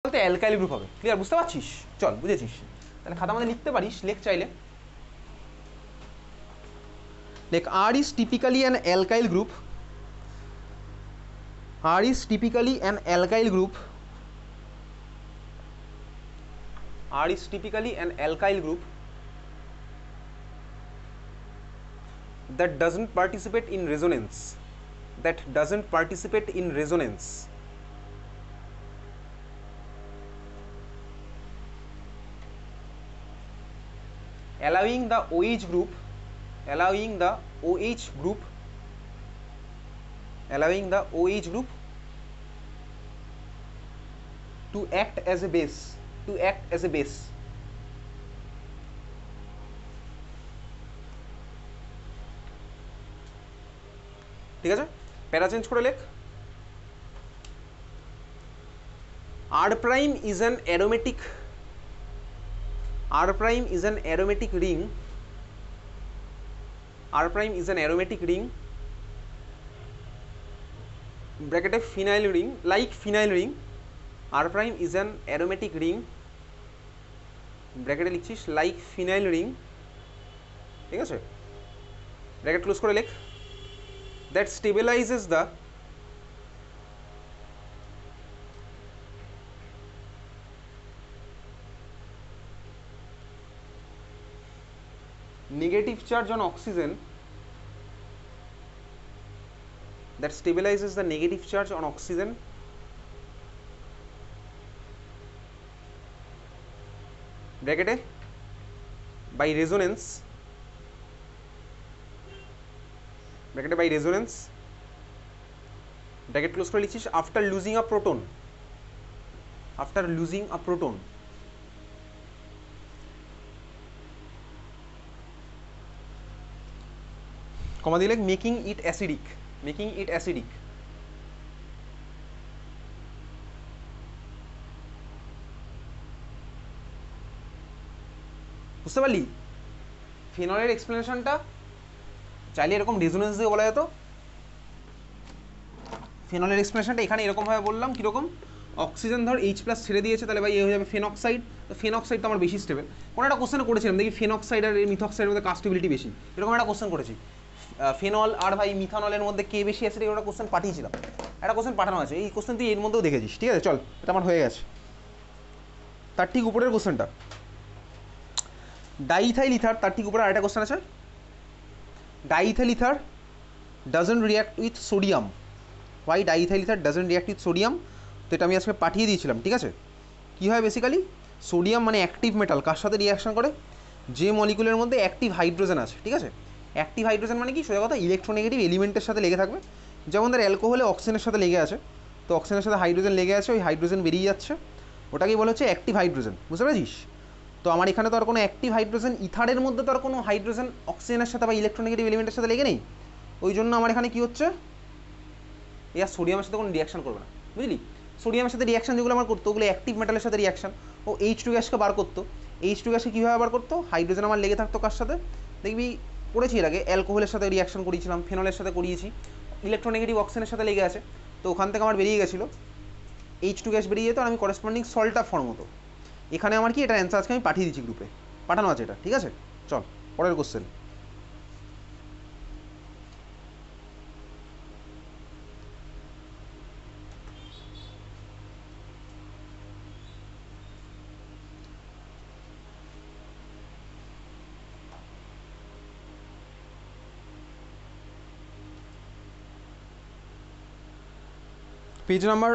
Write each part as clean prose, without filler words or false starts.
বলতে alkyl group হবে। Clear? বুঝতে পারছিস? চল, বুঝেছিস? তাহলে খাতা মধ্যে লিখতে পারিস, লেখ চাইলে। লেখ R is typically an alkyl group. R is typically an alkyl group. R is typically an alkyl group that doesn't participate in resonance. That doesn't participate in resonance. Allowing the OH group, allowing the OH group, allowing the OH group to act as a base, to act as a base. ঠিক আছে, প্যারা change করে লেখ। R prime is an aromatic, R prime is an aromatic ring, R prime is an aromatic ring, bracket phenyl ring, like phenyl ring. R prime is an aromatic ring, ব্র্যাকেটে লিখছিস like phenyl ring, ঠিক আছে, bracket close করে লেখ। That stabilises the negative charge on oxygen, that stabilizes the negative charge on oxygen ব্র্যাকেটে by resonance, ব্র্যাকেটে by resonance, bracket close করে লিখছিস after losing a proton, after losing a proton, কমা দিলে making it acidic, making it acidic. বুঝতে পারলি ফিনলের এক্সপ্লেনেশনটা? চাইলে এরকম resonance দিয়ে বলা যেত। ফিনলের এক্সপ্লেনেশনটা এখানে এরকমভাবে বললাম, কীরকম? অক্সিজেন ধর H+ ছেড়ে দিয়েছে, তাহলে ভাই এ হয়ে যাবে ফেনঅক্সাইড। তো ফেনঅক্সাইড তো আমার বেশি স্টেবল। কোনো একটা কোশ্চেন করেছিলাম, দেখি ফেনঅক্সাইড আর মিথক্সাইডের মধ্যে কাস্টেবিলিটি বেশি, এরকম একটা কোশ্চেন করেছি। ফেনল আর ভাই মিথানলের মধ্যে কে বেশি অ্যাসিডিক, একটা কোশ্চেন পাঠিয়েছিলাম, একটা কোশ্চেন পাঠানো আছে। এই কোশ্চেন তুই এর মধ্যেও দেখেছিস, ঠিক আছে? চল, এটা আমার হয়ে গেছে। তার ঠিক উপরের কোশ্চেনটা ডাইইথাইল ইথার, তার ঠিক উপরে আরেকটা কোশ্চেন আছে। Diethyl ether doesn't react with sodium, why diethyl ether doesn't react with sodium? তো এটা আমি আজকে পাঠিয়ে দিয়েছিলাম, ঠিক আছে? কী হয় বেসিক্যালি, সোডিয়াম মানে অ্যাক্টিভ মেটাল, কার সাথে রিয়াকশন করে? যে মলিকুলের মধ্যে অ্যাক্টিভ হাইড্রোজেন আছে, ঠিক আছে? অ্যাক্টিভ হাইড্রোজেন মানে কি? সোজা কথা, ইলেকট্রোনেগেটিভ এলিমেন্টের সাথে লেগে থাকবে। যেমন ধর অ্যালকোহলে অক্সিজেনের সাথে লেগে আছে, তো অক্সিজেনের সাথে হাইড্রোজেন লেগে আছে, ওই হাইড্রোজেন বেরিয়ে যাচ্ছে, ওটাকেই বলা হচ্ছে অ্যাক্টিভ হাইড্রোজেন। বুঝতে পেরেছিস? তো আমার এখানে তো আর কোনো অ্যাক্টিভ হাইড্রোজেন, ইথারের মধ্যে তো আর কোনো হাইড্রোজেন অক্সিজেনের সাথে বা ইলেকট্রোনেগেটিভ এলিমেন্টের সাথে লেগে নেই। ওই জন্য আমার এখানে কী হচ্ছে, এর সোডিয়ামের সাথে কোনো রিয়াকশন করবে না, বুঝলি? সোডিয়ামের সাথে রিয়াকশন যেগুলো আমার করতো, ওগুলো অ্যাক্টিভ মেটালের সাথে রিয়াকশন। ও H2 গ্যাসকে বার করতো, H2 গ্যাসকে কীভাবে বার করতো? হাইড্রোজেন আমার লেগে থাকতো কার সাথে? দেখবি পড়েছি এর আগে, অ্যালকোহলের সাথে রিয়াকশন করিয়েছিলাম, ফেনলের সাথে করিয়েছি, ইলেকট্রোনেগেটিভ অক্সিজেনের সাথে লেগে আছে, তো ওখান থেকে আমার বেরিয়ে গেছিলো H2 গ্যাস বেরিয়ে যেত, আর আমি করেসপন্ডিং সল্টটা ফর্ম হতো। এখানে আমার কি, এটা অ্যান্সার আজকে আমি পাঠিয়ে দিচ্ছি গ্রুপে, পাঠানো আছে এটা, ঠিক আছে? চল পরের question. Page number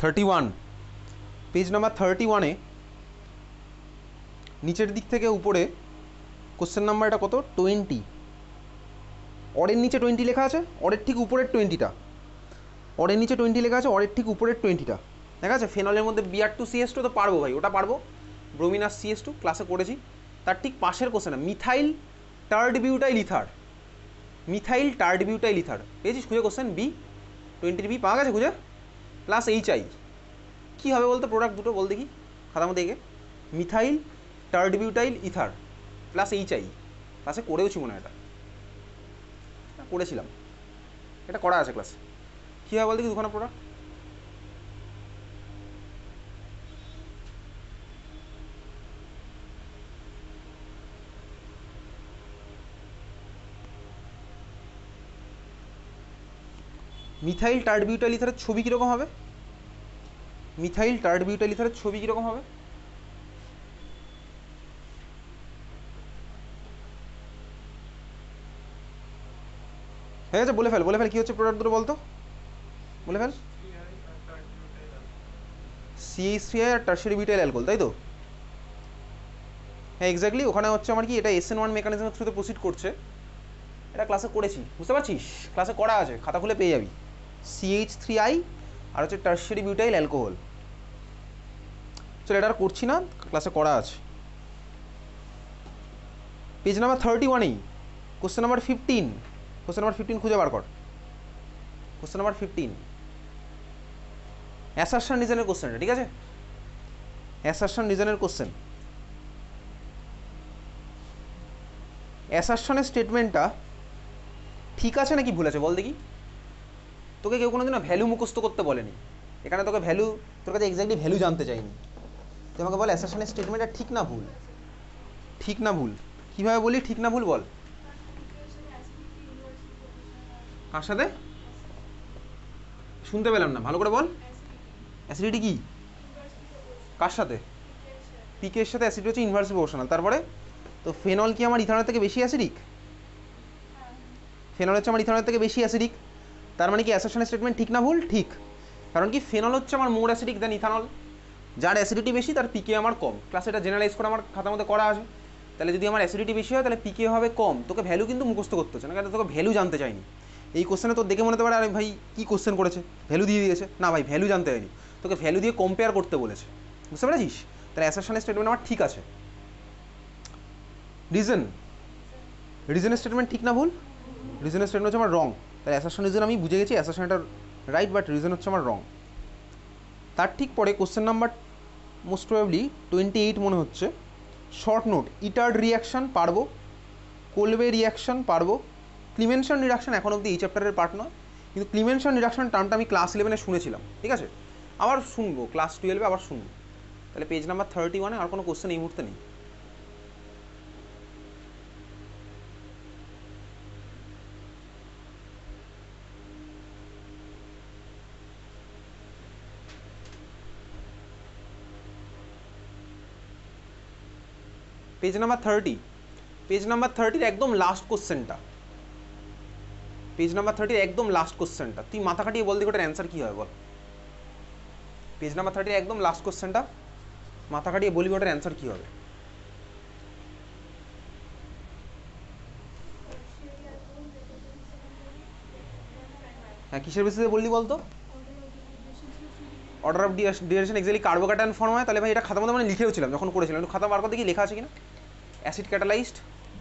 31, page number 31-এ নিচের দিক থেকে উপরে কোশ্চেন নাম্বারটা কত? 20। অরের নিচে 20 লেখা আছে, অরের ঠিক উপরের 20টা, অরের নিচে 20 লেখা আছে, অরের ঠিক উপরের 20টা দেখা আছে। ফেনলের মধ্যে Br2CH2 তো পারবো ভাই, ওটা পারবো। ব্রোমিনাস CH2 ক্লাসে করেছি। তার ঠিক পাশের question methyl tert butyl ether, methyl tert butyl ether পেয়েছিস খুঁজে? কোশ্চেন B20 বি পাওয়া গেছে খুঁজে। প্লাস HI কী হবে বলতো? প্রোডাক্ট দুটো বল দেখি খাতার মধ্যে এগে। Methyl tert butyl ether plus HI, ক্লাসে করেওছি মনে হয়, এটা করেছিলাম, এটা করা আছে ক্লাসে। কী হয় বল দেখি দুখানা প্রোডাক্ট? মিথাইল টার্ট বিউটাইল ইথারের ছবি কীরকম হবে? মিথাইল টার্ট বিউটাইল ইথারের ছবি কীরকম হবে? হয়ে গেছে, বলে ফেল কী হচ্ছে প্রোডাক্ট দুটো বলতো, বলে ফেল। CH3 আর টার্সিয়ারি বিউটাইল অ্যালকোহল, তাই তো? হ্যাঁ এক্স্যাক্টলি, ওখানে হচ্ছে আমার কি এটা SN1 মেকানিজমের থ্রুতে প্রসিড করছে, এটা ক্লাসে করেছি, বুঝতে পারছিস? ক্লাসে করা আছে, খাতা খুলে পেয়ে যাবি। CH3I আর হচ্ছে টার্সিয়ারি বিউটাইল অ্যালকোহল। চলো এটা আর করছি না, ক্লাসে করা আছে। Page number 31 question number 15, question number 15 খুঁজে বার কর। কোশ্চেন নাম্বার 15 অ্যাসারশন রিজনের কোশ্চেনটা, ঠিক আছে? Assertion রিজনের question. অ্যাসারশনের স্টেটমেন্টটা ঠিক আছে নাকি ভুল আছে বল দেখি। তোকে কেউ কোনোদিনও ভ্যালু মুখস্থ করতে বলেনি, এখানে তোকে ভ্যালু, তোর কাছে এক্স্যাক্টলি ভ্যালু জানতে চাইনি। তুই আমাকে বল অ্যাসারশনের স্টেটমেন্টটা ঠিক না ভুল? ঠিক না ভুল কীভাবে বলি, ঠিক না ভুল বল। কার সাথে? শুনতে পেলাম না, ভালো করে বল। অ্যাসিডিটি কি? কার সাথে? পিকে এর সাথে অ্যাসিডিটি হচ্ছে ইনভার্সলি প্রপোর্শনাল। তারপরে তো ফেনল কি আমার ইথানলের থেকে বেশি অ্যাসিডিক? ফেনল হচ্ছে আমার ইথানলের থেকে বেশি অ্যাসিডিক, তার মানে কি অ্যাসারশনের স্টেটমেন্ট ঠিক না ভুল? ঠিক। কারণ কি ফেনল হচ্ছে আমার মোর অ্যাসিডিক দেন ইথানল, যার অ্যাসিডিটি বেশি তার পিকে আমার কম। ক্লাসে এটা জেনারেলাইজ করে আমার খাতার মধ্যে করা আছে। তাহলে যদি আমার অ্যাসিডিটি বেশি হয় তাহলে পিকে হবে কম। তোকে ভ্যালু কিন্তু মুখস্থ করতে হচ্ছে না, কারণ তোকে ভ্যালু জানতে চাইনি। এই কোশ্চেনে তোর দেখে মনে হতে পারে আরে ভাই কী কোশ্চেন করেছে, ভ্যালু দিয়ে দিয়েছে। না ভাই, ভ্যালু জানতে চাইনি, তোকে ভ্যালু দিয়ে কম্পেয়ার করতে বলেছে, বুঝতে পেরেছিস? তাহলে অ্যাসারশনের স্টেটমেন্ট আমার ঠিক আছে। রিজন, রিজনের স্টেটমেন্ট ঠিক না ভুল? রিজনের স্টেটমেন্ট হচ্ছে আমার রং। তাহলে অ্যাসারশন রিজন আমি বুঝে গেছি, অ্যাসারশনটা রাইট, বাট রিজন হচ্ছে আমার রং। তার ঠিক পরে কোশ্চেন নাম্বার মোস্ট প্রবাবলি 28 মনে হচ্ছে। শর্ট নোট, ইটার্ড রিয়াকশান পারবো, কোলবে রিয়াকশান পারবো, ক্লিমেনশন রিডাকশন এখন অবধি এই চ্যাপ্টারের পার্ট নয়, কিন্তু ক্লিমেনশন রিডাকশন টার্মটা আমি ক্লাস 11 শুনেছিলাম, ঠিক আছে? আবার শুনবো ক্লাস 12 আবার শুনবো। তাহলে পেজ নাম্বার 31 আর কোনো কোশ্চেন এই মুহূর্তে নেই। পেজ নাম্বার 30, পেজ নাম্বার 30 একদম লাস্ট কোশ্চেনটা, পেজ নাম্বার 30 একদম লাস্ট কোশ্চেনটা তুই মাথা খাটিয়ে বল দেখি ওটার অ্যান্সার কী হয় বল। পেজ নাম্বার 30 একদম লাস্ট কোশ্চেনটা মাথা খাটিয়ে বলবি ওটার অ্যান্সার কী হবে। হ্যাঁ কিসের বেসিসে বললি বলতো? Order of dehydration exactly carbocation form হয়। তাহলে ভাই এটা খাতার মধ্যে মানে লিখেও ছিলাম যখন করেছিলাম, একটু খাতা বার করে দেখি লেখা আছে কিনা। Acid catalysed,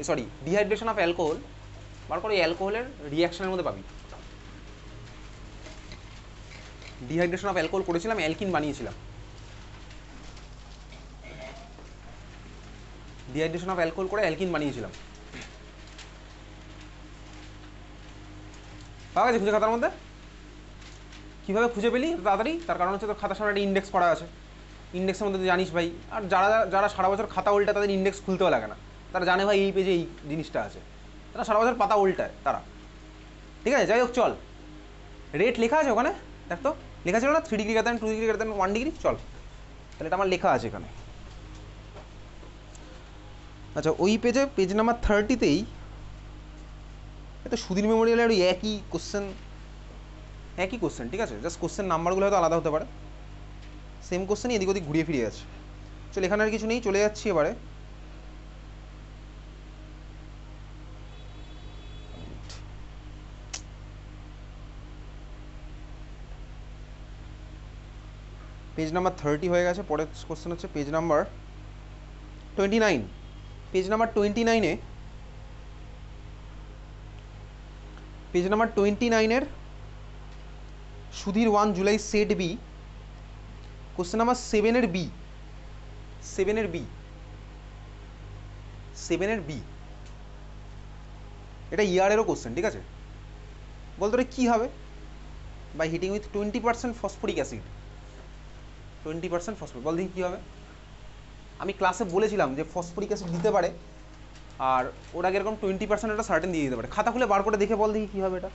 sorry dehydration of alcohol বার করে অ্যালকোহলের রিয়াকশনের মধ্যে পাবি। ডিহাইড্রেশন অফ অ্যালকোহল করেছিলাম, অ্যালকিন বানিয়েছিলাম। ডিহাইড্রেশন অফ অ্যালকোহল করে অ্যালকিন বানিয়েছিলাম। পাওয়া গেছে খুঁজে খাতার মধ্যে? কীভাবে খুঁজে পেলি তাড়াতাড়ি? তার কারণ হচ্ছে তোর খাতার সামনে একটা ইন্ডেক্স করা আছে, ইন্ডেক্সের মধ্যে তুই জানিস ভাই। আর যারা যারা সারা বছর খাতা উল্টা তাদের ইন্ডেক্স খুলতেও লাগে না, তারা জানে ভাই এই পেজে এই জিনিসটা আছে, তারা সারা বছর পাতা উল্টায় তারা, ঠিক আছে? যাই হোক চল, রেট লেখা আছে ওখানে, দেখ তো লেখা ছিল না 3 degree greater than 2 degree greater than 1 degree. চল তাহলে এটা আমার লেখা আছে এখানে। আচ্ছা ওই পেজে পেজ নাম্বার 30তেই এত সুধীর মেমোরিয়ালের ওই একই কোশ্চেন, ঠিক আছে? জাস্ট কোশ্চেন নাম্বারগুলো হয়তো আলাদা হতে পারে, সেম কোশ্চেনই এদিক ওদিক ঘুরিয়ে ফিরিয়ে আছে। চল এখানে আর কিছু নেই, চলে যাচ্ছি এবারে পেজ নাম্বার 30 হয়ে গেছে। পরের কোশ্চেন হচ্ছে পেজ নাম্বার 29। পেজ নাম্বার 29-এ, পেজ নাম্বার 29-এর Sudhir 1 July set B, question number 7-এর বি, 7-এর বি, 7-এর বি, এটা ইয়ারেরও কোশ্চেন, ঠিক আছে? বলতো রে কী হবে? By heating with 20% phosphoric acid, 20% phosphoric, বল দেখি কী হবে। আমি ক্লাসে বলেছিলাম যে ফসফরিক অ্যাসিড দিতে পারে, আর ওটা এরকম 20% একটা সার্টেন দিয়ে দিতে পারে। খাতা খুলে বার করে দেখে বল দেখি কী হবে এটা।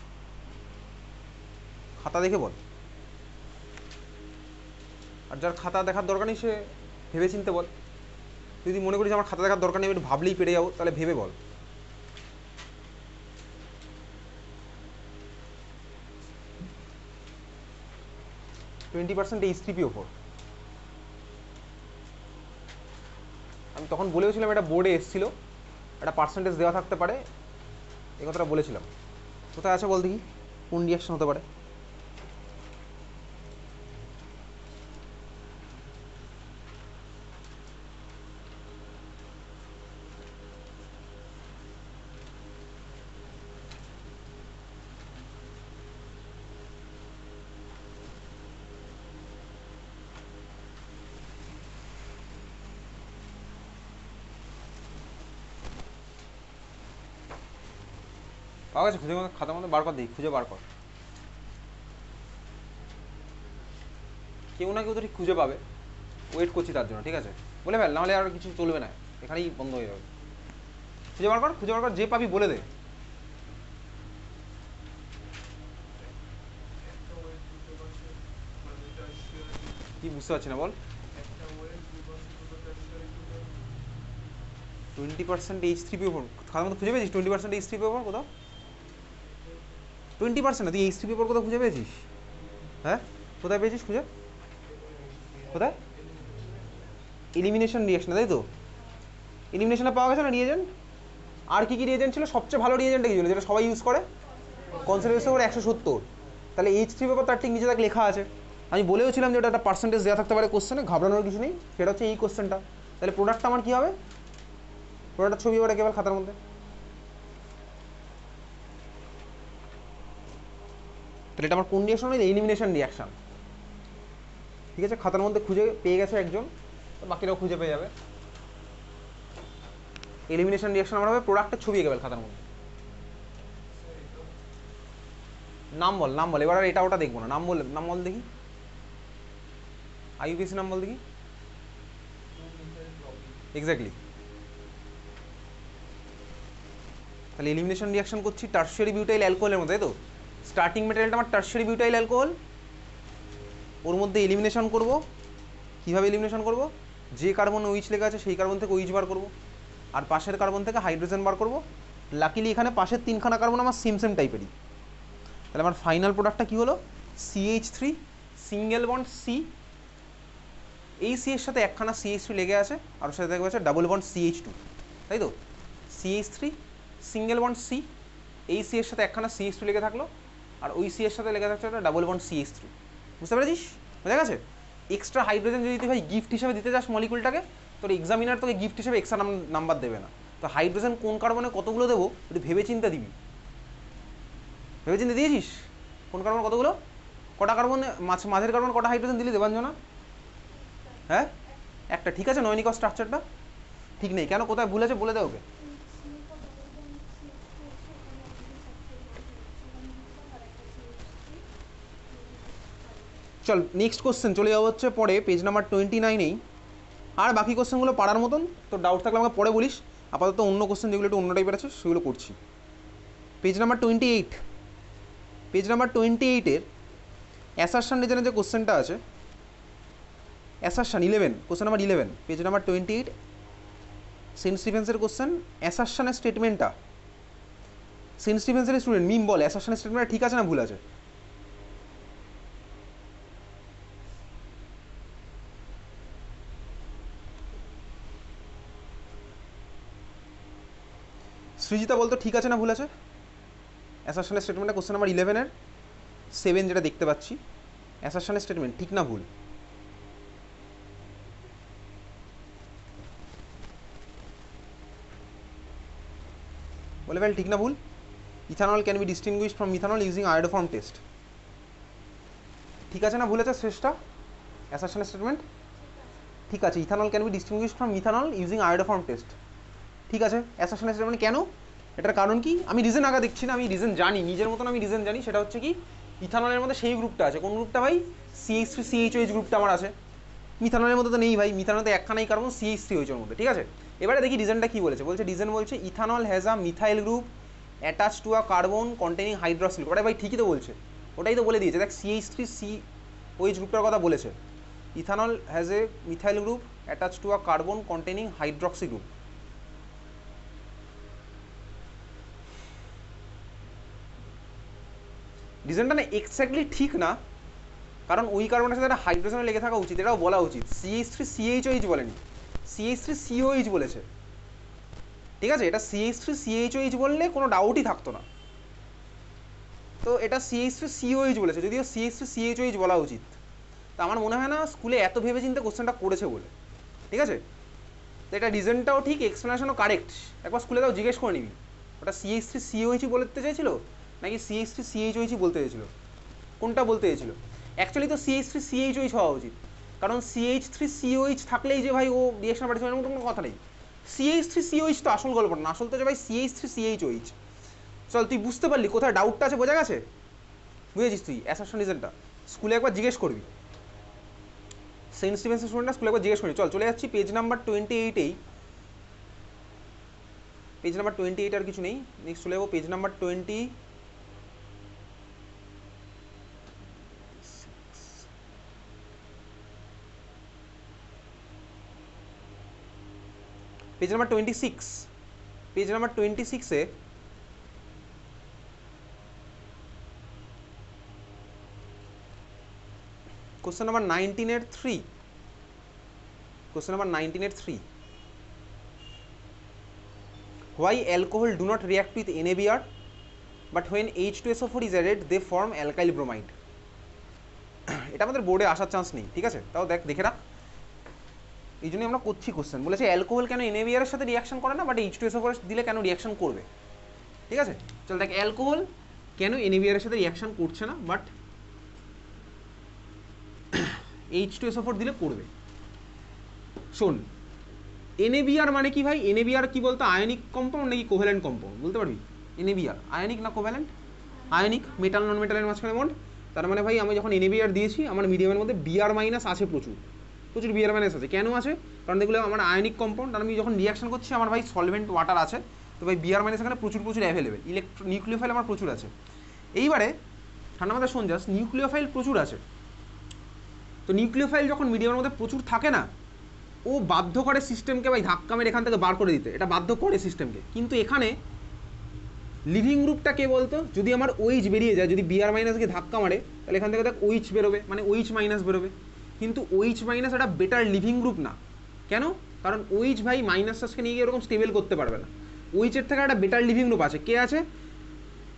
খাতা দেখে বল, আর যার খাতা দেখার দরকার নেই সে ভেবে চিনতে বল। তুই যদি মনে করিস আমার খাতা দেখার দরকার নেই, একটু ভাবলেই পেরে যাবো, তাহলে ভেবে বল। %20 H3PO4, আমি তখন বলেওছিলাম এটা বোর্ডে এসেছিল, একটা পার্সেন্টেজ দেওয়া থাকতে পারে, এই কথাটা বলেছিলাম। কোথায় আছে বল দেখি, কোন রিয়াকশন হতে পারে? পাওয়া গেছে? খুঁজে খাতার মধ্যে বার কর দেখি, খুঁজে বার কর। কেউ না কেউ তো ঠিক খুঁজে পাবে, ওয়েট করছি তার জন্য, ঠিক আছে? বলে ফেল, নাহলে আর কিছু চলবে না, এখানেই বন্ধ হয়ে যাবে। খুঁজে বার কর, খুঁজে বার কর, যে পাবি বলে দে। কি বুঝতে পারছি না বল। 20% H3PO4 খাতার মধ্যে খুঁজে পেয়েছিস? 20% H3PO4 কোথাও? 20% না, তুই H3PO4 কোথাও খুঁজে পেয়েছিস? হ্যাঁ, কোথায় পেয়েছিস খুঁজে? কোথায়? এলিমিনেশন রিয়াকশন, তাই তো? এলিমিনেশনে পাওয়া গেছে না রিয়েজেন্ট? আর কি কি রিয়েজেন্ট ছিল? সবচেয়ে ভালো রিয়েজেন্টটা কি ছিল, যেটা সবাই ইউজ করে? কনসেন্ট্রেশন করে 170। তাহলে H3PO4 তার ঠিক নিচে তাকে লেখা আছে। আমি বলেওছিলাম যে ওটা একটা পার্সেন্টেজ দেওয়া থাকতে পারে কোশ্চেনে, ঘাবড়ানোর কিছু নেই। সেটা হচ্ছে এই কোশ্চেনটা। তাহলে প্রোডাক্টটা আমার কি হবে? প্রোডাক্টের ছবি ওটা কেবল খাতার মধ্যে। তাহলে এটা আমার কোন রিয়াকশন হবে? Elimination reaction. ঠিক আছে, খাতার মধ্যে খুঁজে পেয়ে গেছে একজন, বাকিরাও খুঁজে পেয়ে যাবে। এলিমিনেশন রিয়াকশন আমার হবে প্রোডাক্টের ছবি এঁকে খাতার মধ্যে। নাম বল, নাম বল, এবার আর এটা ওটা দেখবো না, নাম বল, নাম বল দেখি। আইইউপিএসি নাম বল দেখি। এক্স্যাক্টলি। তাহলে এলিমিনেশন রিয়াকশন করছি টারশিয়ারি বিউটাইল অ্যালকোহলের মধ্যে, তাই তো? স্টার্টিং ম্যাটেরিয়ালটা আমার টারশিয়ারি বিউটাইল অ্যালকোহল, ওর মধ্যে এলিমিনেশন করব। কীভাবে এলিমিনেশন করব? যে কার্বন ওইচ লেখা আছে সেই কার্বন থেকে ওইচ বার করব, আর পাশের কার্বন থেকে হাইড্রোজেন বার করব। লাকিলি এখানে পাশের তিনখানা কার্বন আমার সেম সেম টাইপেরই। তাহলে আমার ফাইনাল প্রোডাক্টটা কী হলো? CH3 সিঙ্গেল বন্ড সি, এই সি এর সাথে একখানা CH3 লেগে আছে, আর ওর সাথে দেখবে আছে ডাবল বন্ড CH2, তাই তো? CH3 সিঙ্গেল বন্ড সি, এই সি এর সাথে একখানা CH2 লেগে থাকলো, আর ওই সি এর সাথে লেগে থাকছে একটা ডাবল বন্ড CH3। বুঝতে পেরেছিস? বোঝা গেছে? এক্সট্রা হাইড্রোজেন যদি তুই ভাই গিফট হিসেবে দিতে চাস মলিকুলটাকে, তোর এক্সামিনার তোকে গিফট হিসেবে এক্সট্রা নাম্বার দেবে না। তো হাইড্রোজেন কোন কার্বনে কতগুলো দেবো একটু ভেবে চিন্তা দিবি। ভেবে চিন্তা দিয়েছিস কোন কার্বন কতগুলো? কটা কার্বন, মাঝের কার্বন কটা হাইড্রোজেন দিলি দেবাঞ্জনা? হ্যাঁ, একটা। ঠিক আছে, নয়নিকা স্ট্রাকচারটা ঠিক নেই কেন? কোথায় ভুল আছে বলে দাও ওকে। চল নেক্সট কোশ্চেন চলে যাবো হচ্ছে পরে, পেজ নাম্বার 29-এই। আর বাকি কোশ্চেনগুলো পারার মতন, তো ডাউট থাকলে আমাকে পরে বলিস। আপাতত অন্য কোশ্চেন যেগুলো একটু অন্য টাইপের আছে সেগুলো করছি। পেজ নাম্বার 28, পেজ নাম্বার 28-এর অ্যাসারশন রিজনের যে কোশ্চেনটা আছে, assertion 11, question number 11, page number 28, saint স্টিফেন্সের কোশ্চেন। অ্যাসারশনের স্টেটমেন্টটা, সেন্ট স্টিফেন্সের স্টুডেন্ট মিম বল, অ্যাসারশনের স্টেটমেন্টটা ঠিক আছে না ভুল আছে? সৃজিতা বলতো ঠিক আছে না ভুল আছে? অ্যাসারশনের স্টেটমেন্টটা কোশ্চেন নাম্বার 11-এর 7 যেটা দেখতে পাচ্ছি, অ্যাসারশনের স্টেটমেন্ট ঠিক না ভুল? বলে ফেল ঠিক না ভুল। Ethanol can be distinguished from methanol using iodoform test. ঠিক আছে না ভুল আছে শেষটা? অ্যাসারশনের স্টেটমেন্ট ঠিক আছে। Ethanol can be distinguished from methanol using iodoform test, ঠিক আছে। অ্যাসারশনের স্টেটমেন্ট কেন? এটার কারণ কি? আমি রিজন আগে দেখছি না, আমি রিজন জানি, নিজের মতন আমি রিজন জানি। সেটা হচ্ছে কি, ইথানলের মধ্যে সেই গ্রুপটা আছে, কোন গ্রুপটা ভাই? CH3CHOH গ্রুপটা আমার আছে। মিথানলের মধ্যে তো নেই ভাই, মিথানলে একখানাই কার্বন CH3OH এর মধ্যে, ঠিক আছে। এবারে দেখি রিজনটা কি বলেছে। বলছে রিজন বলছে ethanol has a methyl group attach to a carbon containing hydroxyl group. আরে ভাই ঠিকই তো বলছে, ওটাই তো বলে দিয়েছে, দেখ CH3COH গ্রুপটার কথা বলেছে। Ethanol has a methyl group attach to a carbon containing hydroxy group. রিজনটা না এক্স্যাক্টলি ঠিক না, কারণ ওই কার্বনের সাথে একটা হাইড্রোজেন লেগে থাকা উচিত, এটাও বলা উচিত। CH3CHOH বলেনি, CH3COH বলেছে, ঠিক আছে? এটা CH3CHOH বললে কোনো ডাউটই থাকতো না, তো এটা CH3COH বলেছে, যদিও CH3CHOH বলা উচিত। তা আমার মনে হয় না স্কুলে এত ভেবে চিন্তে কোশ্চেনটা করেছে বলে, ঠিক আছে? তো এটা রিজনটাও ঠিক, এক্সপ্লেনেশনও কারেক্ট, একবার স্কুলে তাও জিজ্ঞেস করে নিবি ওটা CH3COH বলতে চাইছিল নাকি CH3CHOH বলতে চাইছিল, কোনটা বলতে চাইছিল। অ্যাকচুয়ালি তো CH3CHOH হওয়া উচিত, কারণ CH3COH থাকলেই যে ভাই ও রিয়েকশন পার্টিসিপেট মতো কোনো কথা নেই। CH3COH তো আসল গল্প না, আসল তো যে ভাই CH3CHOH। চল তুই বুঝতে পারলি কোথায় ডাউটটা আছে, বোঝা গেছে? বুঝেছিস তুই অ্যাসারশন রিজনটা? স্কুলে একবার জিজ্ঞেস করবি, সেন্ট স্টিভেন্সের স্টুডেন্টরা স্কুলে একবার জিজ্ঞেস করবি। চল চলে যাচ্ছি পেজ নাম্বার 28-এই, পেজ নাম্বার 28 আর কিছু নেই, নেক্সট চলে যাবো page number 20। Page number 26, page number 26-এ কোশ্চেন নাম্বার 19-এর 3, কোশ্চেন নাম্বার 19-এর 3, why alcohol do not react with NaBr but when H2SO4 is added they form alkyl bromide। এটা আমাদের বোর্ডে আসার চান্স নেই, ঠিক আছে? তাও দেখ, দেখে রাখ, এই জন্যই আমরা করছি কোশ্চেন। বলেছে অ্যালকোহল কেন NaBr এর সাথে রিয়াকশন করে না, বাট H2SO4 দিলে কেন রিয়াকশন করবে, ঠিক আছে? চল দেখ অ্যালকোহল কেন NaBr এর সাথে রিয়াকশন করছে না, বাট H2SO4 দিলে করবে। শোন, NaBr মানে কি ভাই? NaBr কি বলতো, আয়নিক কম্পাউন্ড নাকি কোভ্যালেন্ট কম্পাউন্ড বলতে পারবি? NaBr আয়নিক না কোভ্যালেন্ট? আয়নিক, মেটাল নন মেটালের মাঝখানে বন্ড। তার মানে ভাই আমি যখন NaBr দিয়েছি আমার মিডিয়ামের মধ্যে Br মাইনাস আছে, প্রচুর প্রচুর Br মাইনাস আছে। কেন আছে? কারণ দেখলে আমার আয়নিক কম্পাউন্ড, আর আমি যখন রিয়াকশন করছি আমার ভাই সলভেন্ট ওয়াটার আছে, তো ভাই Br মাইনাস এখানে প্রচুর প্রচুর অ্যাভেলেবেল। নিউক্লিওফাইল আমার প্রচুর আছে। এইবারে ঠান্ডা মাথায় শোন জাস্ট, নিউক্লিওফাইল প্রচুর আছে, তো নিউক্লিওফাইল যখন মিডিয়ামের মধ্যে প্রচুর থাকে না, ও বাধ্য করে সিস্টেমকে ভাই ধাক্কা মেরে এখান থেকে বার করে দিতে, এটা বাধ্য করে সিস্টেমকে। কিন্তু এখানে লিভিং গ্রুপটা কে বলতো, যদি আমার OH বেরিয়ে যায়, যদি Br মাইনাসকে ধাক্কা মারে, তাহলে এখান থেকে দেখ OH বেরোবে, মানে OH মাইনাস বেরোবে। কিন্তু OH মাইনাস একটা বেটার লিভিং গ্রুপ না। কেন? কারণ OH ভাই মাইনাস চার্জকে নিয়ে গিয়ে এরকম স্টেবল করতে পারবে না। OH এর থেকে একটা বেটার লিভিং গ্রুপ আছে, কে আছে?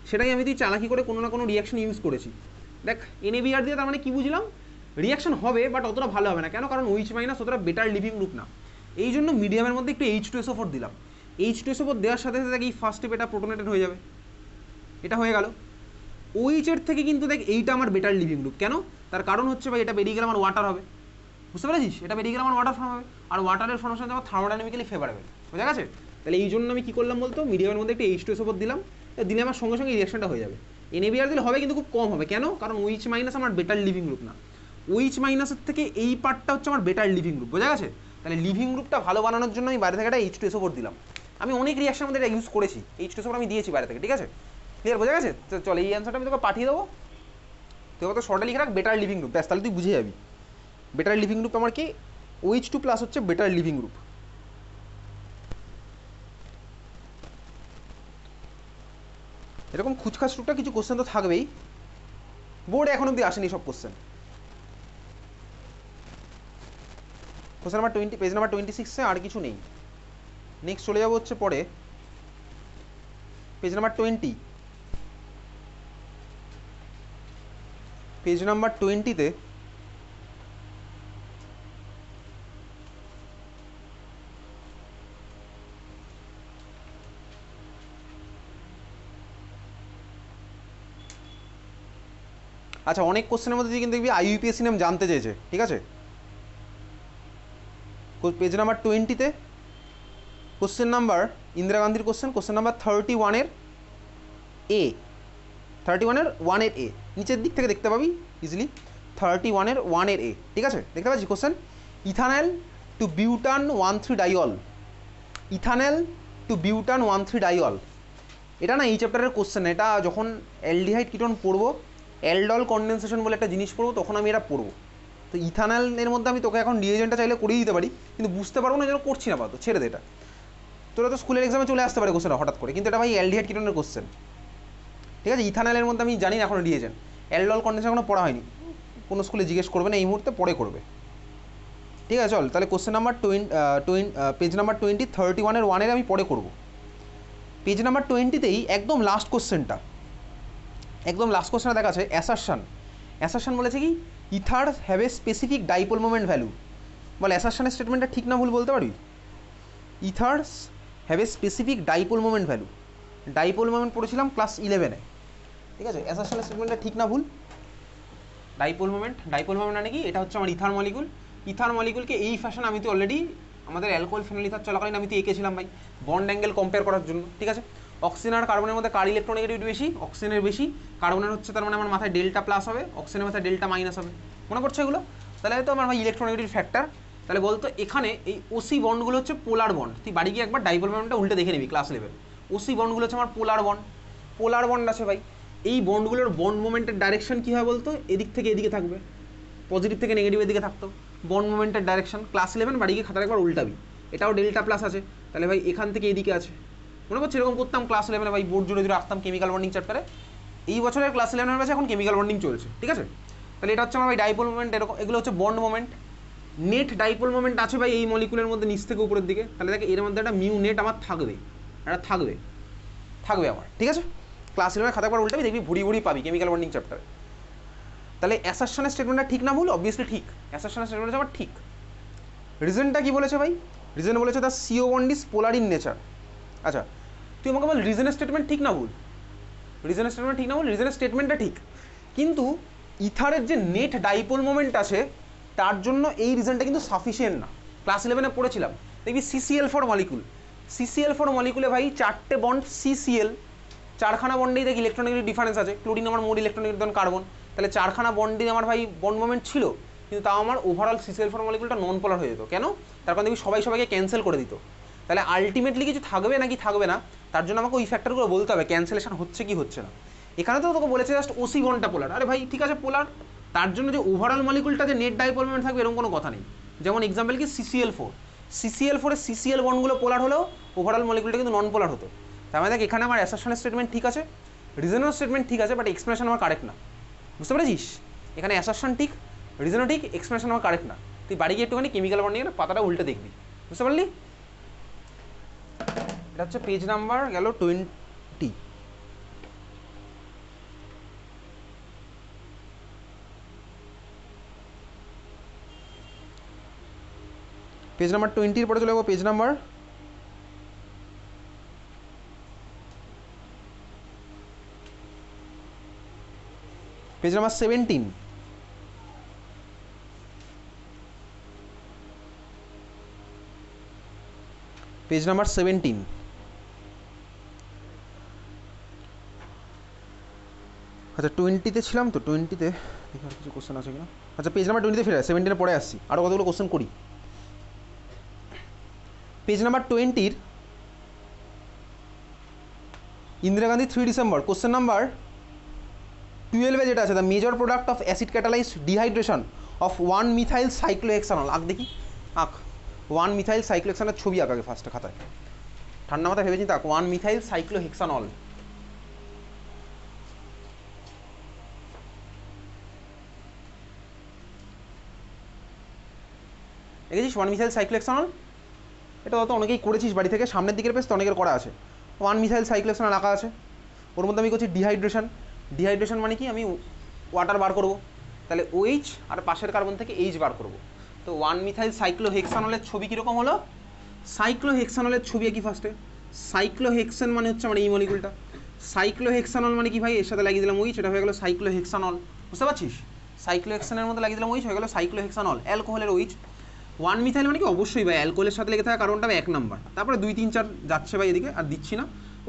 সেটাই আমি তুই চালাকি করে কোনো না কোনো রিয়াকশন ইউজ করেছি। দেখ NaBr দিয়ে তার মানে কি বুঝলাম, রিয়াকশন হবে বাট অতটা ভালো হবে না। কেন? কারণ OH মাইনাস অতটা বেটার লিভিং গ্রুপ না। এই জন্য মিডিয়ামের মধ্যে একটু H2SO4 দিলাম। H2SO4 দেওয়ার সাথে সাথে দেখ এই ফার্স্ট স্টেপ এটা প্রোটোনেটেড হয়ে যাবে, এটা হয়ে গেল। OH এর থেকে কিন্তু দেখ এইটা আমার বেটার লিভিং গ্রুপ। কেন? তার কারণ হচ্ছে ভাই এটা বেরিয়ে গেলে আমার ওয়াটার হবে, বুঝতে পেরেছিস? এটা বেরিয়ে গেলে আমার ওয়াটার ফর্ম হবে, আর ওয়াটারের ফর্মেশন আমার থার্মোডাইনামিক্যালি ফেভারেবল, বোঝা গেছে? তাহলে এই জন্য আমি কী করলাম বলতো, মিডিয়ামের মধ্যে একটু H2SO4 দিলাম, দিলে আমার সঙ্গে সঙ্গে রিয়াকশনটা হয়ে যাবে। NaBr দিলে হবে কিন্তু খুব কম হবে। কেন? কারণ OH মাইনাস আমার বেটার লিভিং গ্রুপ না, OH মাইনাসের থেকে এই পার্টটা হচ্ছে আমার বেটার লিভিং গ্রুপ, বোঝা গেছে? তাহলে লিভিং গ্রুপটা ভালো বানানোর জন্য আমি বাইরে থেকে একটা H2SO4 দিলাম। আমি অনেক রিয়াকশনের মধ্যে এটা ইউজ করেছি, H2SO4 আমি দিয়েছি বাইরে থেকে, ঠিক আছে? ক্লিয়ার, বোঝা গেছে? তো চল এই অ্যান্সারটা আমি তোকে পাঠিয়ে দেবো, তুই কত শর্টে লিখে রাখ বেটার লিভিং গ্রুপ, ব্যাস তাহলে তুই বুঝে যাবি। বেটার লিভিং গ্রুপ আমার কি, OH2 প্লাস হচ্ছে বেটার লিভিং গ্রুপ। এরকম খুচখাচ টুকটা কিছু কোশ্চেন তো থাকবেই, বোর্ডে এখন অব্দি আসেনি সব question. Question number 20, page number 26-এ আর কিছু নেই। নেক্সট চলে যাবো হচ্ছে পরে পেজ নাম্বার 20, পেজ নাম্বার 20-তে আচ্ছা অনেক কোশ্চেনের মধ্যে তুই কিন্তু দেখবি IUPAC নাম জানতে চেয়েছে, ঠিক আছে? পেজ নাম্বার 20-তে কোশ্চেন নাম্বার ইন্দিরা গান্ধীর কোশ্চেন, কোশ্চেন নাম্বার 31-এর A, 31-এর 1-এর A, নিচের দিক থেকে দেখতে পাবি ইজিলি, 31-এর 1-এর A, ঠিক আছে? দেখতে পাচ্ছি কোশ্চেন, ইথানল টু বিউটান 1,3-ডাইল, ইথানল টু বিউটান 1,3-ডাইল। এটা না এই চ্যাপ্টারের কোশ্চেন, এটা যখন অ্যালডিহাইড কিটোন পড়বো অ্যালডল কনডেনসেশন বলে একটা জিনিস পড়বো, তখন আমি এটা পড়বো। তো ইথানলের মধ্যে আমি তোকে এখন রিয়েজেন্টটা চাইলে করিয়ে দিতে পারি, কিন্তু বুঝতে পারবো না, যেন করছি না পাতো, ছেড়ে দে এটা। তোরা তো স্কুলের এক্সামে চলে আসতে পারে কোশ্চেন হঠাৎ করে, কিন্তু এটা ভাই অ্যালডিহাইড কিটোনের কোশ্চেন, ঠিক আছে। ইথানলের মধ্যে আমি জানি না এখন রিয়েজেন্ট, অ্যালডল কনডেনসেশন এখনো পড়া হয়নি, কোনো স্কুলে জিজ্ঞেস করবে না এই মুহূর্তে, পরে করবে, ঠিক আছে। চল তাহলে কোশ্চেন নাম্বার পেজ নাম্বার 31-এর 1-এর আমি পরে করবো। পেজ নাম্বার 20তেই একদম লাস্ট কোশ্চেনটা, একদম লাস্ট কোশ্চেনটা দেখা আছে অ্যাসারশন। অ্যাসারশন বলেছে কি, ethers have a specific dipole moment value. বল অ্যাসারশনের স্টেটমেন্টটা ঠিক না ভুল বলতে পারবি? Ethers have a specific dipole moment value, dipole moment পড়েছিলাম ক্লাস 11-এ, ঠিক আছে। অ্যাসারশনের স্টেটমেন্টটা ঠিক না ভুল? ডাইপোল মোমেন্ট মানে কি, এটা হচ্ছে আমার ইথার মলিকুল। ইথার মলিকুলকে এই ফ্যাশন আমি তো অলরেডি আমাদের অ্যালকোহল ফেনল ইথার চলাকালীন আমি তো এঁকেছিলাম ভাই, বন্ড অ্যাঙ্গেল কম্পেয়ার করার জন্য, ঠিক আছে। অক্সিজেন আর কার্বনের মধ্যে কার ইলেকট্রোনেগেটিভিটি বেশি? অক্সিজেনের বেশি। কার্বনের হচ্ছে তার মানে আমার মাথায় ডেল্টা প্লাস হবে, অক্সিজেনের মাথায় ডেল্টা মাইনাস হবে, মনে পড়ছে এগুলো? তাহলে তো আমার ভাই ইলেকট্রোনেগেটিভ ফ্যাক্টর। তাহলে বলতো এখানে এই ওসি বন্ডগুলো হচ্ছে পোলার বন্ড, তুই বাড়ি গিয়ে একবার ডাইপোল মোমেন্টটা উল্টে দেখে নিবি ক্লাস লেভেল। ওসি বন্ডগুলো হচ্ছে আমার পোলার বন্ড, পোলার বন্ড আছে ভাই। এই বন্ডগুলোর বন্ড মোমেন্টের ডাইরেকশন কী হয় বলতো? এদিক থেকে এদিকে থাকবে, পজিটিভ থেকে নেগেটিভের দিকে থাকতো বন্ড মোমেন্টের ডাইরেকশন। ক্লাস 11 বাড়ি গিয়ে খাতার একবার উল্টাবি। এটাও ডেল্টা প্লাস আছে, তাহলে ভাই এখান থেকে এদিকে আছে, মনে করছে এরকম করতাম ক্লাস 11-এ ভাই, বোর্ড জুড়ে জুড়ে আসতাম কেমিক্যাল বন্ডিং চ্যাপ্টারে। এই বছরের ক্লাস 11-এর কাছে এখন কেমিক্যাল বন্ডিং চলছে, ঠিক আছে। তাহলে এটা হচ্ছে আমার ভাই ডাইপোল মোমেন্ট, এরকম এগুলো হচ্ছে bond moment. Net dipole moment আছে ভাই এই মলিকুলের মধ্যে নিচ থেকে উপরের দিকে, তাহলে দেখ এর মধ্যে একটা মিউ নেট আমার থাকবে, এটা থাকবে আমার, ঠিক আছে। ক্লাস 11-এর খাতা একবার উল্টাবি, দেখবি ভুড়ি ভুড়ি পাবি কেমিক্যাল বন্ডিং চ্যাপ্টারে। তাহলে অ্যাসারশনের স্টেটমেন্টটা ঠিক না ভুল? অবভিয়াসলি ঠিক, অ্যাসারশনের স্টেটমেন্ট আমার ঠিক। রিজনটা কি বলেছে ভাই? রিজন বলেছে the CO bond is polar in nature. আচ্ছা তুই আমাকে বল রিজনের স্টেটমেন্ট ঠিক না ভুল? রিজনের স্টেটমেন্ট ঠিক না ভুল? রিজনের স্টেটমেন্টটা ঠিক, কিন্তু ইথারের যে নেট ডাইপোল মোমেন্ট আছে তার জন্য এই রিজনটা কিন্তু সাফিসিয়েন্ট না। ক্লাস 11-এ পড়েছিলাম, দেখবি CCl4 মলিকুল, CCl4 মলিকুলে ভাই 4টে বন্ড CCl, 4খানা বন্ডেই দেখ ইলেকট্রনিক ডিফারেন্স আছে, ক্লোরিন আমার মোর ইলেকট্রনিক দেন কার্বন, তাহলে 4খানা বন্ডে আমার ভাই বন্ড মোমেন্ট ছিল, কিন্তু তাও আমার ওভারঅল CCl4 মলিকুলটা নন পোলার হয়ে যেত। কেন? তার কারণ দেখবি সবাইকে ক্যান্সেল করে দিত। তাহলে আলটিমেটলি কিছু থাকবে নাকি থাকবে না, তার জন্য আমাকে ওই ফ্যাক্টরগুলো বলতে হবে, ক্যান্সেলেশন হচ্ছে কি হচ্ছে না। এখানে তো তোকে বলেছে জাস্ট ওসি বন্ডটা পোলার, আরে ভাই ঠিক আছে পোলার, তার জন্য যে ওভারঅল মলিকুলটা যে নেট ডাইপোল মোমেন্ট থাকবে এরকম কোনো কথা নেই। যেমন এক্সাম্পল কি CCl4, CCl4 এর CCl বন্ডগুলো পোলার হলেও ওভারঅল মলিকুলটা কিন্তু নন পোলার হতো। তার মানে দেখ এখানে আমার অ্যাসারশনের স্টেটমেন্ট ঠিক আছে, রিজনের স্টেটমেন্ট ঠিক আছে, বাট এক্সপ্রেশন আমার কারেক্ট না, বুঝতে পেরেছিস? এখানে অ্যাসারশন ঠিক, রিজনও ঠিক, এক্সপ্রেশন আমার কারেক্ট না। তুই বাড়ি গিয়ে একটুখানি কেমিক্যাল বন্ডিং এর পাতাটা উল্টে দেখবি, বুঝতে পারলি? এটা হচ্ছে পেজ নাম্বার গেল 20, পেজ নাম্বার 20-এর পরে চলে যাবো পেজ নাম্বার 17। পেজ নাম্বার 17, আচ্ছা 20-তে ছিলাম তো, 20-তে দেখি আর কিছু কোশ্চেন আছে কিনা। আচ্ছা পেজ নাম্বার 20-তে ফিরে 17-এ পরে আসছি, আরও কতগুলো কোশ্চেন করি। পেজ নাম্বার 20-র Indira Gandhi 3 December question number 12-এ যেটা আছে, the major product of acid catalysed dehydration of 1 methyl cyclohexanol. আঁক দেখি, আঁক 1 মিথাইল সাইক্লোহেক্সানলের ছবি আঁক আগে ফার্স্টে খাতায়, ঠান্ডা মাথায় ভেবেছি তাক 1 মিথাইল সাইক্লোহেক্সানল। দেখেছিস 1 মিথাইল সাইক্লোহেক্সানল? এটা তো অনেকেই করেছিস বাড়ি থেকে, সামনের দিকের পেজ তো অনেকের করা আছে। 1 মিথাইল সাইক্লোহেক্সানল আঁকা আছে, ওর মধ্যে আমি করছি ডিহাইড্রেশন। ডিহাইড্রেশন মানে কি, আমি ওয়াটার বার করব, তাহলে OH আর পাশের কার্বন থেকে H বার করব। তো 1 মিথাইল সাইক্লোহেক্সানলের ছবি কীরকম হলো? সাইক্লোহেক্সানলের ছবি কি ফার্স্টে, সাইক্লোহেক্সেন মানে হচ্ছে আমার এই মলিকুলটা, সাইক্লোহেক্সানল মানে কি ভাই, এর সাথে লাগিয়ে দিলাম OH, এটা হয়ে গেল সাইক্লোহেক্সানল, বুঝতে পারছিস? সাইক্লোহেক্সানের মধ্যে লাগিয়ে দিলাম OH, হয়ে গেল সাইক্লোহেক্সানল, অ্যালকোহলের OH। 1 মিথাইল মানে কি অবশ্যই ভাই অ্যালকোহলের সাথে লেগে থাকা কারণটা 1 নাম্বার, তারপরে 2, 3, 4 যাচ্ছে ভাই এদিকে, আর দিচ্ছি না।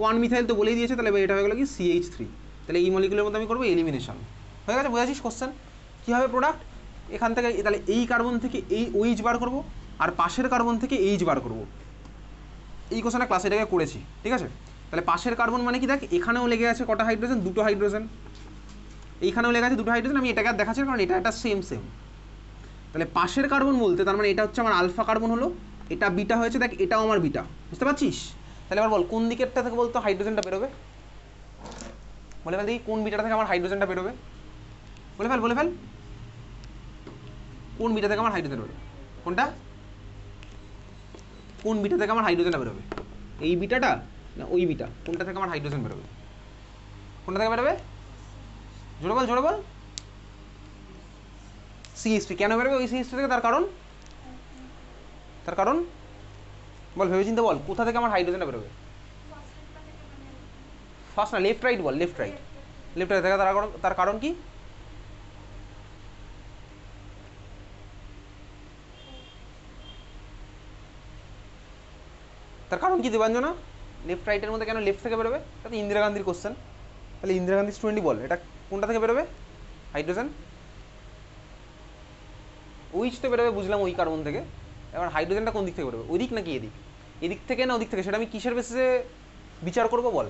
1 মিথাইল তো বলেই দিয়েছে, তাহলে ভাই এটা হয়ে গেল কি CH3, তাহলে এই মলিকুলের মধ্যে আমি করবো এলিমিনেশন, হয়ে গেছে। বুঝেছিস কোশ্চেন কীভাবে প্রোডাক্ট? এখান থেকে তাহলে এই কার্বন থেকে এই OH বার করবো, আর পাশের কার্বন থেকে H বার করবো। এই কোশ্চেনটা ক্লাসে এটাকে করেছি, ঠিক আছে। তাহলে পাশের কার্বন মানে কি, দেখ এখানেও লেগে আছে কটা হাইড্রোজেন, 2টো হাইড্রোজেন, এইখানেও লেখা আছে দুটো হাইড্রোজেন, আমি এটাকে আর দেখাচ্ছি কারণ এটা একটা সেম সেম। তাহলে পাশের কার্বন বলতে তার মানে এটা হচ্ছে আমার আলফা কার্বন হলো, এটা বিটা হয়েছে, দেখ এটাও আমার বিটা, বুঝতে পারছিস? তাহলে এবার বল কোন দিকেরটা থেকে বলতো হাইড্রোজেনটা বেরোবে, বলে ফেল দেখি কোন বিটাটা থেকে আমার হাইড্রোজেনটা বেরোবে, বলে ফেল বলে ফেল, কোন বিটা থেকে আমার হাইড্রোজেন বেরোবে, কোনটা, কোন বিটা থেকে আমার হাইড্রোজেনটা বেরোবে, এই বিটাটা না ওই বিটা, কোনটা থেকে আমার হাইড্রোজেন বেরোবে, কোনটা থেকে বেরোবে, জোরে বল জোরে বল, CH3। কেন বেরোবে ওই CH3 থেকে? তার কারণ, তার কারণ বল, ভেবে চিন্তে বল, কোথা থেকে আমার হাইড্রোজেনটা বেরোবে? ফার্স্ট না, লেফট রাইট বল, লেফট রাইট, লেফট রাইট থেকে। তার কারণ কি? তার কারণ কি দেবাঞ্জনা? লেফট রাইটের মধ্যে কেন লেফট থেকে বেরোবে? তাতে ইন্দিরা গান্ধীর কোশ্চেন, তাহলে ইন্দিরা গান্ধী স্টুডেন্টই বল, এটা কোনটা থেকে বেরোবে হাইড্রোজেন? ওইচ তো বেরোবে বুঝলাম, ওই কার্বন থেকে। এবার হাইড্রোজেনটা কোন দিক থেকে বেরোবে, ওদিক নাকি এদিক? এদিক থেকে না ওদিক থেকে, সেটা আমি কিসের বেসিসে বিচার করবো বল,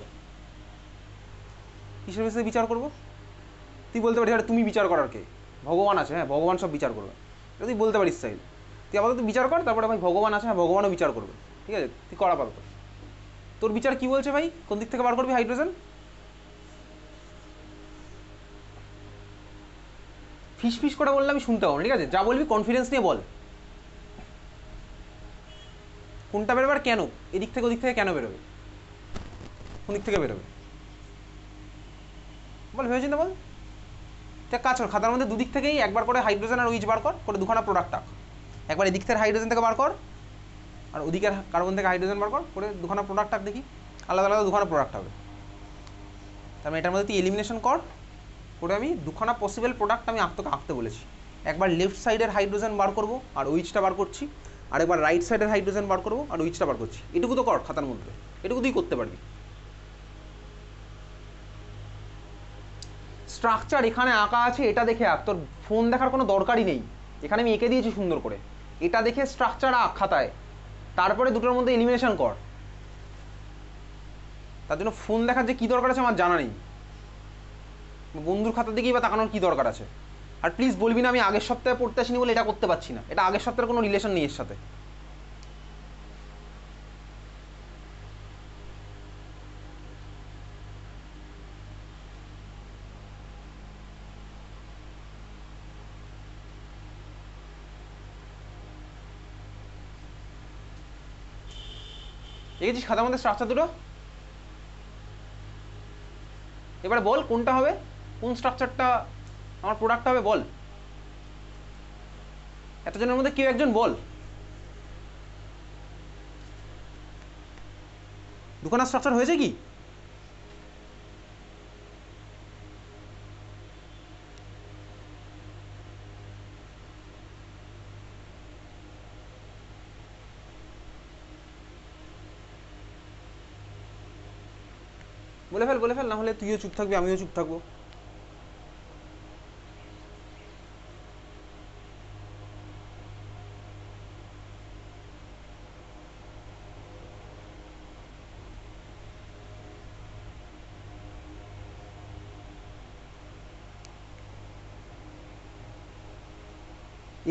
কিসের বেসিসে বিচার করবো? তুই বলতে পারিস তুমি বিচার করার কে, ভগবান আছে, হ্যাঁ ভগবান সব বিচার করবে, এটা তুই বলতে পারিস চাইলে। তুই আপাতত বিচার কর, তারপরে ভাই ভগবান আছে, হ্যাঁ ভগবানও বিচার করবে, ঠিক আছে? তুই করা পারতো, তোর বিচার কি বলছে ভাই, কোন দিক থেকে বার করবি হাইড্রোজেন? ফিস ফিস করে বললে আমি শুনতে পাবো, ঠিক আছে? যা বলবি কনফিডেন্স নিয়ে বল, কোনটা বেরোবে আর কেন, এদিক থেকে ওদিক থেকে কেন বেরোবে, কোন দিক থেকে বেরোবে বল, ভেবে চিন্তা বল। তুই কাজ কর, খাতার মধ্যে দুদিক থেকেই একবার করে হাইড্রোজেন আর ওইচ বার কর, করে দুখানা প্রোডাক্ট আঁক, একবার এদিক থেকে হাইড্রোজেন থেকে বার কর আর ওদিকের কার্বন থেকে হাইড্রোজেন বার কর, করে দুখানা প্রোডাক্ট আঁক, দেখি আলাদা আলাদা দুখানা প্রোডাক্ট হবে। তার মানে এটার মধ্যে তুই এলিমিনেশন কর, করে আমি দুখানা পসিবল প্রোডাক্ট আমি আঁকতে বলেছি। একবার লেফট সাইডের হাইড্রোজেন বার করবো আর ওইচটা বার করছি, আর একবার রাইট সাইডের হাইড্রোজেন বার করবো আর ওইচটা বার করছি। এটুকু তো কর খাতার মধ্যে, এটুকু তুই করতে পারবি। স্ট্রাকচার এখানে আঁকা আছে, এটা দেখে আঁক, তোর ফোন দেখার কোনো দরকারই নেই, এখানে আমি এঁকে দিয়েছি সুন্দর করে, এটা দেখে স্ট্রাকচার আঁক খাতায়, তারপরে দুটোর মধ্যে এলিমিনেশন কর। তার জন্য ফোন দেখার যে কী দরকার আছে আমার জানা নেই, বন্ধুর খাতা দিকেই বা তাকানোর কী দরকার আছে। আর প্লিজ বলবি না আমি আগের সপ্তাহে পড়তে আসিনি বলে এটা করতে পারছি না, এটা আগের সপ্তাহের কোনো রিলেশন নেই এর সাথে। দেখেছিস খাতার মধ্যে স্ট্রাকচার দুটো? এবারে বল কোনটা হবে, কোন স্ট্রাকচারটা আমার প্রোডাক্ট হবে বল, এতজনের মধ্যে কেউ একজন বল। দুখানা স্ট্রাকচার হয়েছে কি? বলে ফেল বলে ফেল, না হলে তুইও চুপ থাকবি আমিও চুপ থাকবো।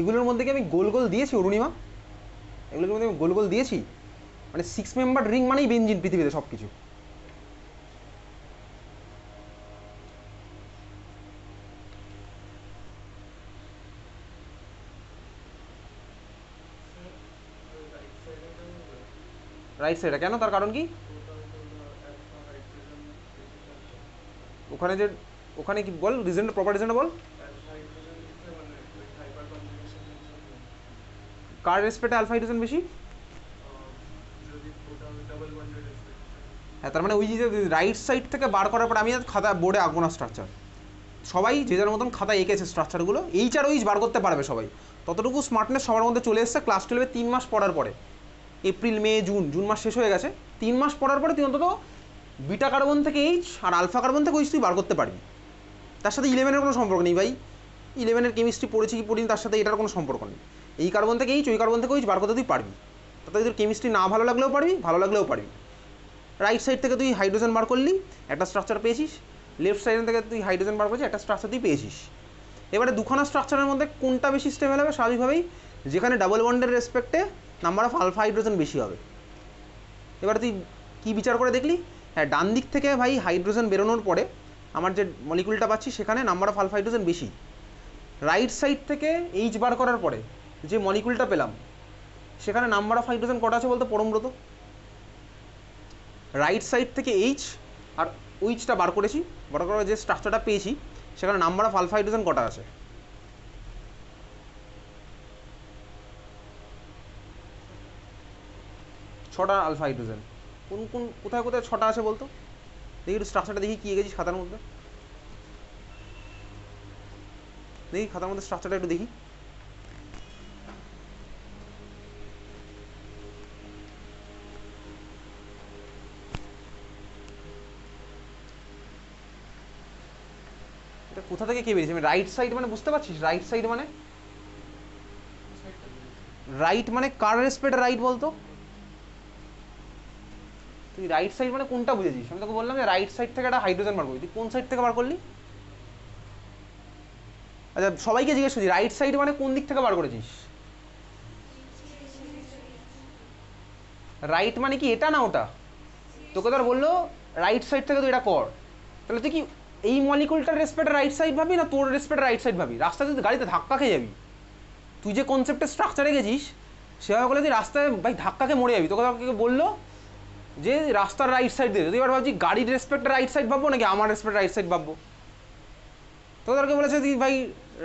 এগুলোর মধ্যে কি আমি গোল গোল দিয়েছি অরুণিমা, এগুলোর মধ্যে আমি গোল গোল দিয়েছি? মানে 6 মেম্বার রিং মানেই বেঞ্জিন পৃথিবীতে সব কিছু। রাইট সাইডে কেন, তার কারণ কি? ওখানে যে, ওখানে কি বল রিজনটা, প্রপার রিজনটা বল। কার রেসপেক্টে আলফা হাইড্রোজেন বেশি? হ্যাঁ, তার মানে ওই যে রাইট সাইড থেকে বার করার পর আমি খাতা বোর্ডে আঁকবো না স্ট্রাকচার, সবাই যে যার মতন খাতা এঁকেছে স্ট্রাকচারগুলো, এইচ আর ওইচ বার করতে পারবে সবাই, ততটুকু স্মার্টনেস সবার মধ্যে চলে এসছে ক্লাস 12-এ 3 মাস পড়ার পরে। এপ্রিল মে জুন, জুন মাস শেষ হয়ে গেছে, 3 মাস পড়ার পরে তুই অন্তত বিটা কার্বন থেকে এইচ আর আলফা কার্বন থেকে ওইচ তুই বার করতে পারবি। তার সাথে 11-এর কোনো সম্পর্ক নেই ভাই, 11-এর কেমিস্ট্রি পড়েছি কি পড়িনি তার সাথে এটার কোনো সম্পর্ক নেই। এই কার্বন থেকে এইচ, ওই কার্বন থেকে ওইচ বার করতে তুই পারবি, তাতে তোর কেমিস্ট্রি না ভালো লাগলেও পারবি, ভালো লাগলেও পারবি। রাইট সাইড থেকে তুই হাইড্রোজেন বার করলি, একটা স্ট্রাকচার পেয়েছিস, লেফট সাইড থেকে তুই হাইড্রোজেন বার করেছিস, একটা স্ট্রাকচার তুই পেয়েছিস। এবারে দুখানা স্ট্রাকচারের মধ্যে কোনটা বেশি স্টেবল হবে? স্বাভাবিকভাবেই যেখানে ডাবল বন্ডের রেসপেক্টে নাম্বার অফ আলফা হাইড্রোজেন বেশি হবে। এবারে তুই কী বিচার করে দেখলি? হ্যাঁ, ডান দিক থেকে ভাই হাইড্রোজেন বেরোনোর পরে আমার যে মলিকুলটা পাচ্ছি সেখানে নাম্বার অফ আলফা হাইড্রোজেন বেশি। রাইট সাইড থেকে এইচ বার করার পরে যে মলিকুলটা পেলাম সেখানে নাম্বার অফ হাইড্রোজেন কটা আছে বলতো পরমব্রত? রাইট সাইড থেকে এইচ আর উইচটা বার করেছি, বার করার যে স্ট্রাকচারটা পেয়েছি সেখানে নাম্বার অফ আলফা হাইড্রোজেন কটা আছে? ছটা আলফা হাইড্রোজেন। কোন কোন কোথায় কোথায় ছটা আছে বলতো? দেখি একটু স্ট্রাকচারটা দেখি, কি এগেছিস খাতার মধ্যে, দেখি খাতার মধ্যে স্ট্রাকচারটা একটু দেখি। এটা কোথা থেকে কে বেরিয়েছে? আমি রাইট সাইড মানে বুঝতে পারছিস? রাইট সাইড মানে রাইট মানে কার রেসপেক্ট রাইট বলতো? তুই রাইট সাইড মানে কোনটা বুঝেছিস? আমি তোকে বললাম যে রাইট সাইড থেকে একটা হাইড্রোজেন বার করবি, তুই কোন সাইড থেকে বার করলি? আচ্ছা সবাইকে জিজ্ঞেস করছি, রাইট সাইড মানে কোন দিক থেকে বার করেছিস? রাইট মানে কি এটা না ওটা? তোকে তো আর বললো রাইট সাইড থেকে তুই এটা কর, তাহলে তুই কি এই মলিকুলটার রেসপেক্ট রাইট সাইড ভাবি না তোর রেসপেক্ট রাইট সাইড ভাবি? রাস্তায় তুই গাড়িতে ধাক্কা খেয়ে যাবি। তুই যে কনসেপ্টের স্ট্রাকচারে গেছিস সেভাবে বলে তুই রাস্তায় ভাই ধাক্কাকে মরে যাবি। তোকে বললো যে রাস্তার রাইট সাইড দিয়ে, তুই এবার ভাবছি গাড়ির রেসপেক্ট রাইট সাইড ভাববো নাকি আমার রেসপেক্ট রাইট সাইড ভাববো? তোদেরকে বলেছে তুই ভাই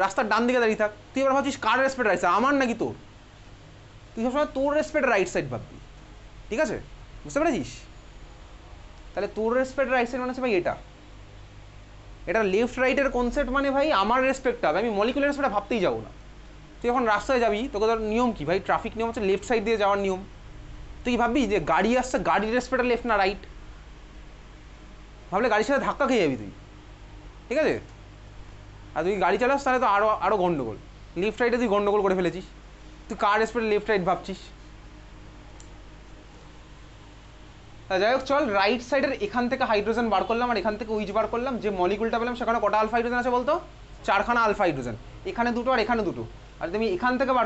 রাস্তার ডান দিকে দাঁড়িয়ে থাক, তুই এবার ভাবছিস কার রেসপেক্ট রাইট সাইড, আমার নাকি তোর? তুই সবসময় তোর রেসপেক্ট রাইট সাইড ভাববি, ঠিক আছে? বুঝতে পেরেছিস? তাহলে তোর রেসপেক্ট রাইট সাইড মানে হচ্ছে ভাই এটা, এটা লেফট রাইটের কনসেপ্ট মানে ভাই আমার রেসপেক্ট হবে, আমি মলিকুলার রেসপেক্ট ভাবতেই যাবো না। তুই এখন রাস্তায় যাবি, তোকে ধর নিয়ম কি ভাই? ট্রাফিক নিয়ম হচ্ছে লেফট সাইড দিয়ে যাওয়ার নিয়ম। তুই ভাববি যে গাড়ি আসছে, গাড়ির রেসপেক্ট লেফট না রাইট? ভাবলে গাড়ির সাথে ধাক্কা খেয়ে যাবি তুই, ঠিক আছে? আর তুই গাড়ি চালাস তাহলে তো আরও গন্ডগোল। লেফট রাইটে তুই গন্ডগোল করে ফেলেছিস, তুই কার রেসপেক্ট লেফট রাইট ভাবছিস। যাই হোক চল, রাইট সাইডের এখান থেকে হাইড্রোজেন বার করলাম আর এখান থেকে উইচ বার করলাম, যে মলিকুলটা পেলাম সেখানে কটা আলফা হাইড্রোজেন আছে বলতো? 4খানা আলফা হাইড্রোজেন, এখানে দুটো আর এখানে দুটো। আর তুমি এখান থেকে বার